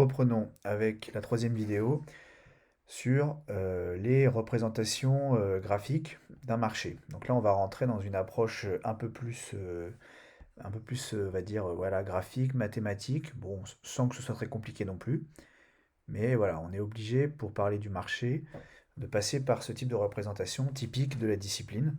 Reprenons avec la troisième vidéo sur les représentations graphiques d'un marché. Donc là, on va rentrer dans une approche on va dire, voilà, graphique, mathématique. Bon, sans que ce soit très compliqué non plus. Mais voilà, on est obligé, pour parler du marché, de passer par ce type de représentation typique de la discipline.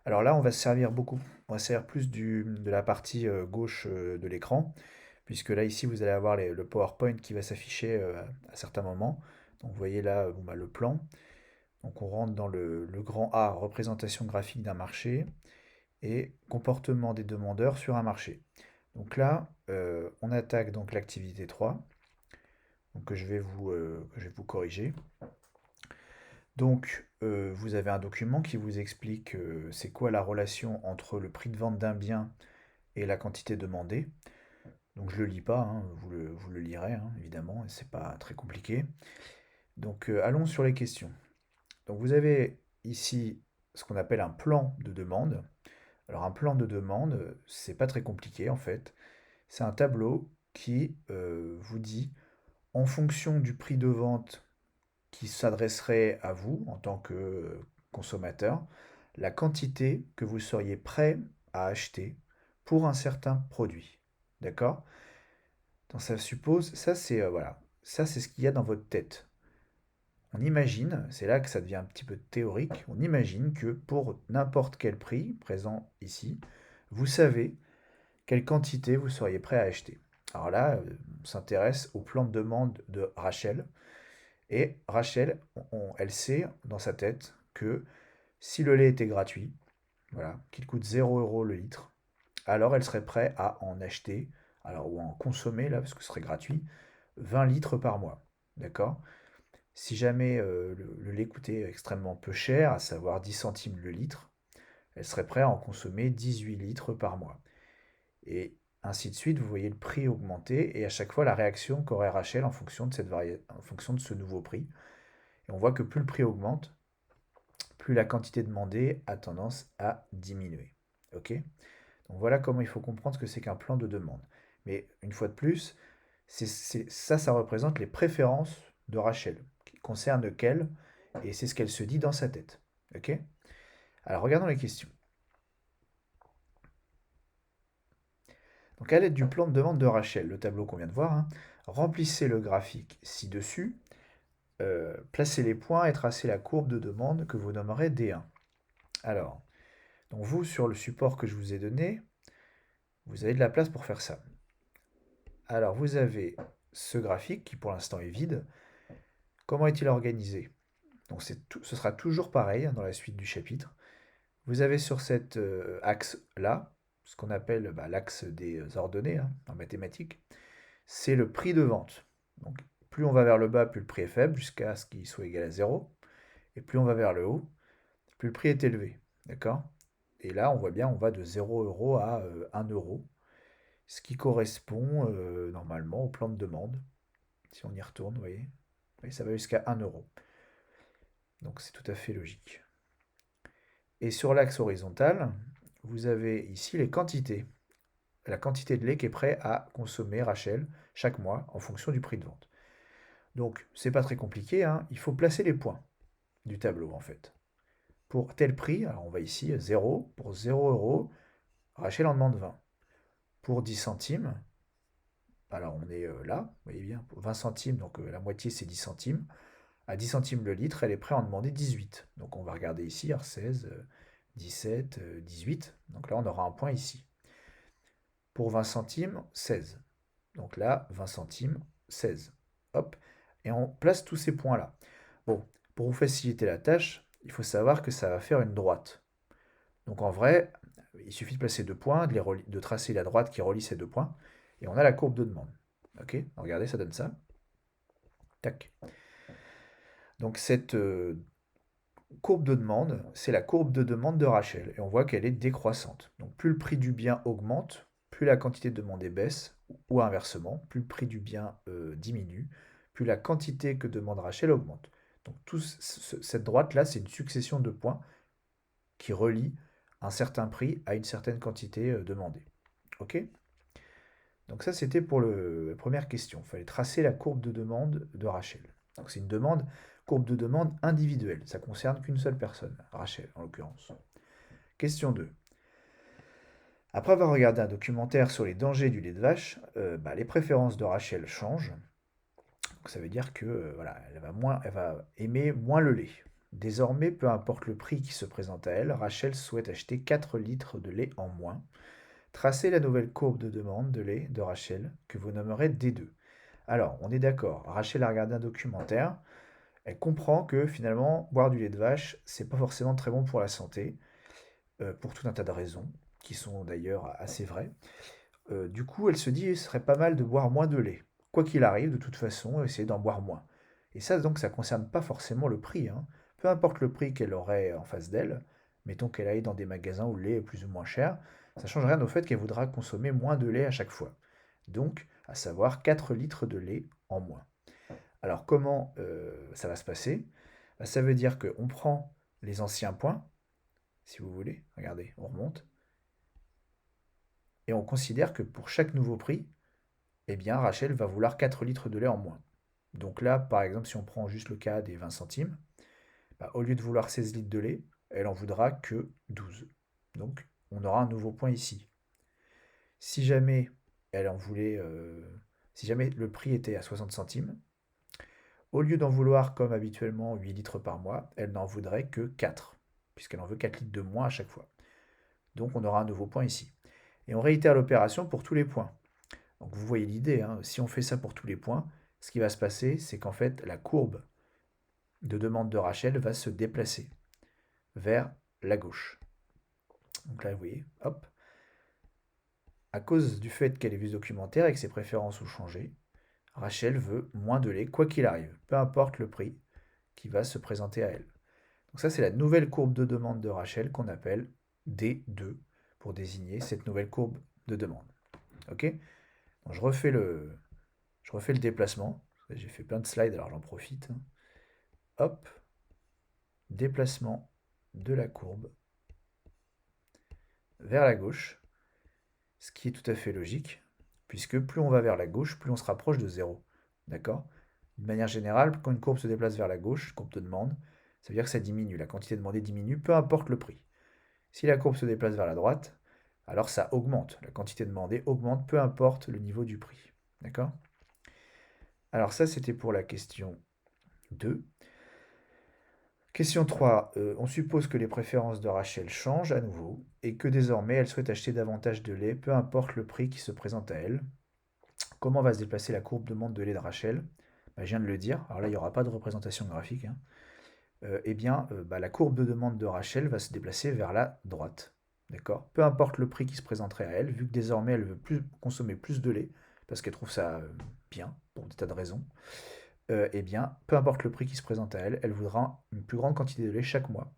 Alors là, on va se servir plus de la partie gauche de l'écran, puisque là, ici, vous allez avoir le PowerPoint qui va s'afficher à certains moments. Donc, vous voyez là bon, bah, le plan. Donc, on rentre dans le grand A, représentation graphique d'un marché, et comportement des demandeurs sur un marché. Donc là, on attaque donc l'activité 3, donc que je vais vous corriger. Donc, vous avez un document qui vous explique c'est quoi la relation entre le prix de vente d'un bien et la quantité demandée. Donc je ne le lis pas, hein, vous le lirez, hein, évidemment, et c'est pas très compliqué. Donc allons sur les questions. Donc vous avez ici ce qu'on appelle un plan de demande. Alors un plan de demande, c'est pas très compliqué en fait. C'est un tableau qui vous dit, en fonction du prix de vente qui s'adresserait à vous en tant que consommateur, la quantité que vous seriez prêt à acheter pour un certain produit. D'accord? Donc ça suppose, ça c'est voilà, ça c'est ce qu'il y a dans votre tête. On imagine, c'est là que ça devient un petit peu théorique, on imagine que pour n'importe quel prix présent ici, vous savez quelle quantité vous seriez prêt à acheter. Alors là, on s'intéresse au plan de demande de Rachel. Et Rachel, elle sait dans sa tête que si le lait était gratuit, voilà, qu'il coûte 0 € le litre, alors elle serait prête à en acheter, alors ou à en consommer là, parce que ce serait gratuit, 20 litres par mois. D'accord? Si jamais le lait coûtait extrêmement peu cher, à savoir 10 centimes le litre, elle serait prête à en consommer 18 litres par mois. Et ainsi de suite, vous voyez le prix augmenter et à chaque fois la réaction qu'aurait Rachel en fonction de en fonction de ce nouveau prix. Et on voit que plus le prix augmente, plus la quantité demandée a tendance à diminuer. Ok? Donc voilà comment il faut comprendre ce que c'est qu'un plan de demande. Mais une fois de plus, ça représente les préférences de Rachel, qui concernent qu'elle, et c'est ce qu'elle se dit dans sa tête. Ok? Alors regardons les questions. Donc à l'aide du plan de demande de Rachel, le tableau qu'on vient de voir, hein, remplissez le graphique ci-dessus, placez les points et tracez la courbe de demande que vous nommerez D1. Alors, donc vous, sur le support que je vous ai donné, vous avez de la place pour faire ça. Alors, vous avez ce graphique qui pour l'instant est vide. Comment est-il organisé? Donc ce sera toujours pareil hein, dans la suite du chapitre. Vous avez sur cet axe-là, ce qu'on appelle l'axe des ordonnées hein, en mathématiques, c'est le prix de vente. Donc plus on va vers le bas, plus le prix est faible, jusqu'à ce qu'il soit égal à 0. Et plus on va vers le haut, plus le prix est élevé. D'accord? Et là, on voit bien, on va de 0 € à 1 euro, ce qui correspond normalement au plan de demande. Si on y retourne, vous voyez, et ça va jusqu'à 1 euro. Donc c'est tout à fait logique. Et sur l'axe horizontal, vous avez ici les quantités. La quantité de lait qui est prêt à consommer Rachel chaque mois en fonction du prix de vente. Donc c'est pas très compliqué, hein, il faut placer les points du tableau en fait. Pour tel prix, alors on va ici 0, pour 0 €, Rachel en demande 20. Pour 10 centimes, alors on est là, vous voyez bien, pour 20 centimes, donc la moitié c'est 10 centimes. À 10 centimes le litre, elle est prête à en demander 18. Donc on va regarder ici, 16, 17, 18. Donc là, on aura un point ici. Pour 20 centimes, 16. Donc là, 20 centimes, 16. Hop. Et on place tous ces points-là. Bon, pour vous faciliter la tâche, il faut savoir que ça va faire une droite. Donc en vrai, il suffit de placer deux points, de tracer la droite qui relie ces deux points, et on a la courbe de demande. Ok? Regardez, ça donne ça. Tac. Donc cette courbe de demande, c'est la courbe de demande de Rachel, et on voit qu'elle est décroissante. Donc plus le prix du bien augmente, plus la quantité demandée baisse, ou inversement, plus le prix du bien diminue, plus la quantité que demande Rachel augmente. Donc cette droite-là, c'est une succession de points qui relient un certain prix à une certaine quantité demandée. Ok? Donc ça, c'était pour la première question. Il fallait tracer la courbe de demande de Rachel. Donc c'est une demande, courbe de demande individuelle. Ça concerne qu'une seule personne, Rachel en l'occurrence. Question 2. Après avoir regardé un documentaire sur les dangers du lait de vache, les préférences de Rachel changent. Donc ça veut dire que voilà, elle va aimer moins le lait. Désormais, peu importe le prix qui se présente à elle, Rachel souhaite acheter 4 litres de lait en moins. Tracez la nouvelle courbe de demande de lait de Rachel, que vous nommerez D2. Alors, on est d'accord, Rachel a regardé un documentaire, elle comprend que finalement, boire du lait de vache, c'est pas forcément très bon pour la santé, pour tout un tas de raisons, qui sont d'ailleurs assez vraies. Du coup, elle se dit, ce serait pas mal de boire moins de lait. Quoi qu'il arrive, de toute façon, essayer d'en boire moins. Et ça, donc, ça concerne pas forcément le prix, hein. Peu importe le prix qu'elle aurait en face d'elle, mettons qu'elle aille dans des magasins où le lait est plus ou moins cher, ça change rien au fait qu'elle voudra consommer moins de lait à chaque fois. Donc, à savoir 4 litres de lait en moins. Alors, comment ça va se passer? Ça veut dire qu'on prend les anciens points, si vous voulez, regardez, on remonte, et on considère que pour chaque nouveau prix, eh bien, Rachel va vouloir 4 litres de lait en moins. Donc là, par exemple, si on prend juste le cas des 20 centimes, au lieu de vouloir 16 litres de lait, elle en voudra que 12. Donc, on aura un nouveau point ici. Si jamais elle en voulait, si jamais le prix était à 60 centimes, au lieu d'en vouloir comme habituellement 8 litres par mois, elle n'en voudrait que 4, puisqu'elle en veut 4 litres de moins à chaque fois. Donc on aura un nouveau point ici. Et on réitère l'opération pour tous les points. Donc vous voyez l'idée, hein, si on fait ça pour tous les points, ce qui va se passer, c'est qu'en fait, la courbe de demande de Rachel va se déplacer vers la gauche. Donc là, vous voyez, hop. À cause du fait qu'elle ait vu ce documentaire et que ses préférences ont changé, Rachel veut moins de lait, quoi qu'il arrive, peu importe le prix qui va se présenter à elle. Donc ça, c'est la nouvelle courbe de demande de Rachel qu'on appelle D2 pour désigner cette nouvelle courbe de demande. Ok? Donc je refais le déplacement. J'ai fait plein de slides, alors j'en profite. Hop, déplacement de la courbe vers la gauche, ce qui est tout à fait logique, puisque plus on va vers la gauche, plus on se rapproche de 0. D'accord? De manière générale, quand une courbe se déplace vers la gauche, courbe de demande, ça veut dire que ça diminue, la quantité demandée diminue, peu importe le prix. Si la courbe se déplace vers la droite, alors ça augmente, la quantité demandée augmente, peu importe le niveau du prix. D'accord? Alors ça, c'était pour la question 2. Question 3. On suppose que les préférences de Rachel changent à nouveau et que désormais elle souhaite acheter davantage de lait, peu importe le prix qui se présente à elle. Comment va se déplacer la courbe de demande de lait de Rachel? Je viens de le dire, alors là il n'y aura pas de représentation graphique, hein. La courbe de demande de Rachel va se déplacer vers la droite. D'accord? Peu importe le prix qui se présenterait à elle, vu que désormais elle veut consommer plus de lait, parce qu'elle trouve ça bien, pour des tas de raisons, peu importe le prix qui se présente à elle, elle voudra une plus grande quantité de lait chaque mois.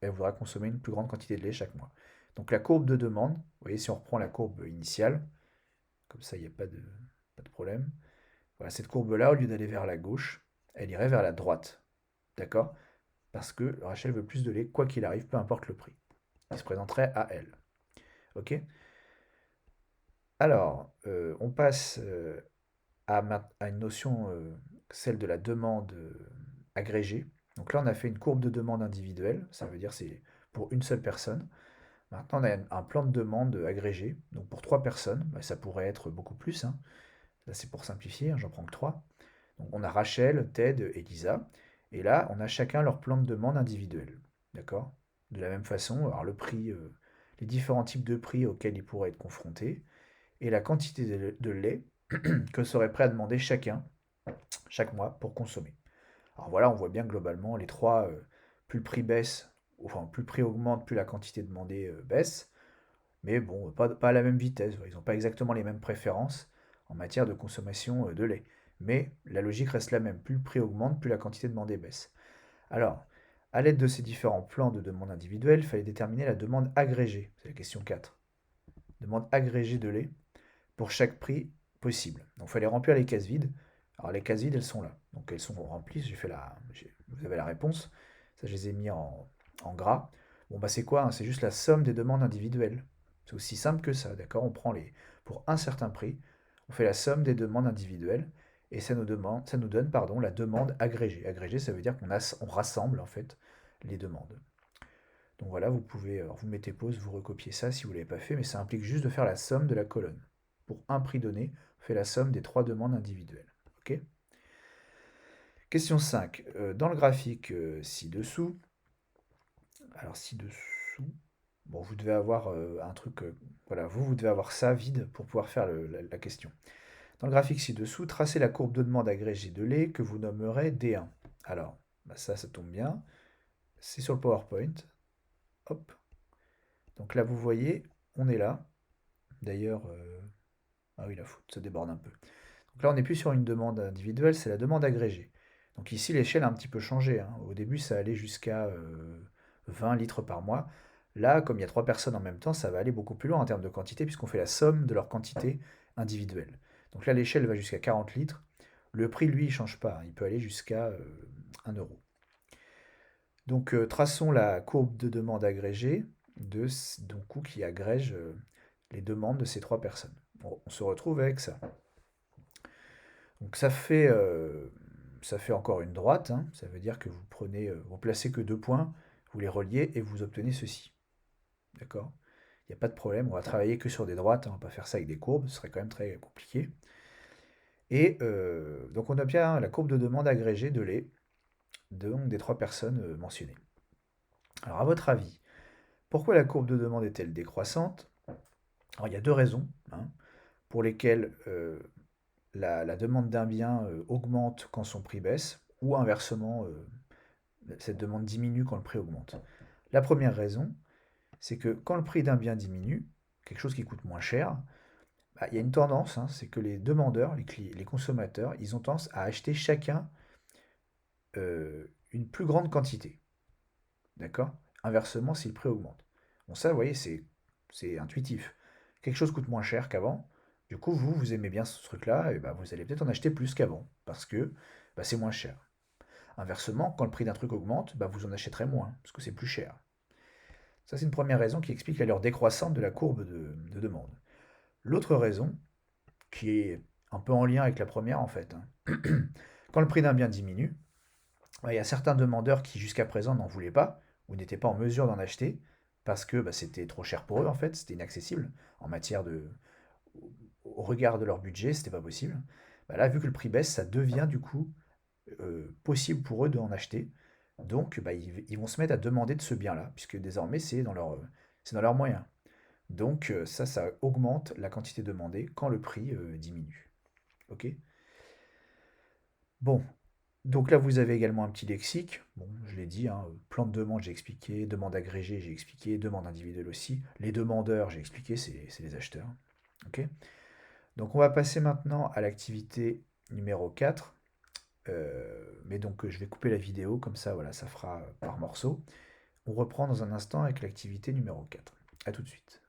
Elle voudra consommer une plus grande quantité de lait chaque mois. Donc la courbe de demande, vous voyez, si on reprend la courbe initiale, comme ça il n'y a pas de problème. Voilà, cette courbe-là, au lieu d'aller vers la gauche, elle irait vers la droite. D'accord? Parce que Rachel veut plus de lait, quoi qu'il arrive, peu importe le prix. Il se présenterait à elle. Ok? Alors, on passe à une notion, celle de la demande agrégée. Donc là, on a fait une courbe de demande individuelle, ça veut dire c'est pour une seule personne. Maintenant, on a un plan de demande agrégé, donc pour trois personnes, ça pourrait être beaucoup plus, hein. Là, c'est pour simplifier, hein, j'en prends que trois. Donc on a Rachel, Ted et Lisa, et là, on a chacun leur plan de demande individuel. D'accord? De la même façon, alors le prix, les différents types de prix auxquels ils pourraient être confrontés, et la quantité de lait que serait prêt à demander chacun chaque mois pour consommer. Alors voilà, on voit bien globalement les trois, plus le prix baisse, enfin plus le prix augmente, plus la quantité demandée baisse, mais bon, pas à la même vitesse, ils n'ont pas exactement les mêmes préférences en matière de consommation de lait. Mais la logique reste la même, plus le prix augmente, plus la quantité demandée baisse. Alors, à l'aide de ces différents plans de demande individuelle, il fallait déterminer la demande agrégée, c'est la question 4. Demande agrégée de lait pour chaque prix possible. Donc il fallait remplir les cases vides. Alors les cases vides, elles sont là. Donc elles sont remplies. Vous avez la réponse. Ça, je les ai mis en gras. Bon, c'est quoi, hein? C'est juste la somme des demandes individuelles. C'est aussi simple que ça, d'accord? On prend pour un certain prix, on fait la somme des demandes individuelles et ça nous donne pardon, la demande agrégée. Agrégée, ça veut dire on rassemble en fait les demandes. Donc voilà, vous pouvez, alors vous mettez pause, vous recopiez ça si vous ne l'avez pas fait, mais ça implique juste de faire la somme de la colonne. Pour un prix donné, on fait la somme des trois demandes individuelles. Ok. Question 5. Dans le graphique ci-dessous, alors ci-dessous, bon, vous devez avoir un truc, voilà, vous devez avoir ça vide pour pouvoir faire la question. Dans le graphique ci-dessous, tracez la courbe de demande agrégée de lait que vous nommerez D1. Alors, bah ça tombe bien. C'est sur le PowerPoint. Hop. Donc là, vous voyez, on est là. D'ailleurs, ah oui, la faute, ça déborde un peu. Donc là, on n'est plus sur une demande individuelle, c'est la demande agrégée. Donc ici, l'échelle a un petit peu changé, hein. Au début, ça allait jusqu'à 20 litres par mois. Là, comme il y a trois personnes en même temps, ça va aller beaucoup plus loin en termes de quantité, puisqu'on fait la somme de leur quantité individuelle. Donc là, l'échelle va jusqu'à 40 litres. Le prix, lui, il ne change pas, hein. Il peut aller jusqu'à 1 euro. Donc, traçons la courbe de demande agrégée donc, qui agrège les demandes de ces trois personnes. Bon, on se retrouve avec ça. Donc ça fait encore une droite, hein. Ça veut dire que vous placez que deux points, vous les reliez et vous obtenez ceci. D'accord? Il n'y a pas de problème, on va travailler que sur des droites, hein, on ne va pas faire ça avec des courbes, ce serait quand même très compliqué. Et donc on obtient la courbe de demande agrégée de lait donc des trois personnes mentionnées. Alors à votre avis, pourquoi la courbe de demande est-elle décroissante? Alors il y a deux raisons, hein, pour lesquelles la demande d'un bien augmente quand son prix baisse, ou inversement, cette demande diminue quand le prix augmente. La première raison, c'est que quand le prix d'un bien diminue, quelque chose qui coûte moins cher, bah, il y a une tendance, hein, c'est que les demandeurs, les consommateurs, ils ont tendance à acheter chacun une plus grande quantité. D'accord? Inversement, si le prix augmente. Bon, ça, vous voyez, c'est intuitif. Quelque chose coûte moins cher qu'avant. Du coup, vous aimez bien ce truc-là, et bah, vous allez peut-être en acheter plus qu'avant, parce que bah, c'est moins cher. Inversement, quand le prix d'un truc augmente, bah, vous en achèterez moins, parce que c'est plus cher. Ça, c'est une première raison qui explique l'allure décroissante de la courbe de demande. L'autre raison, qui est un peu en lien avec la première en fait, hein, quand le prix d'un bien diminue, bah, il y a certains demandeurs qui jusqu'à présent n'en voulaient pas, ou n'étaient pas en mesure d'en acheter, parce que bah, c'était trop cher pour eux en fait, c'était inaccessible en matière de... Au regard de leur budget, c'était pas possible. Bah là, vu que le prix baisse, ça devient du coup possible pour eux d'en acheter. Donc, bah, ils vont se mettre à demander de ce bien-là, puisque désormais, c'est dans leurs moyens. Donc, ça augmente la quantité demandée quand le prix diminue. Ok? Bon, donc là, vous avez également un petit lexique. Bon, je l'ai dit, hein, plan de demande, j'ai expliqué. Demande agrégée, j'ai expliqué. Demande individuelle aussi. Les demandeurs, j'ai expliqué, c'est les acheteurs. Ok? Donc, on va passer maintenant à l'activité numéro 4. Mais donc, je vais couper la vidéo, comme ça, voilà, ça fera par morceau. On reprend dans un instant avec l'activité numéro 4. A tout de suite.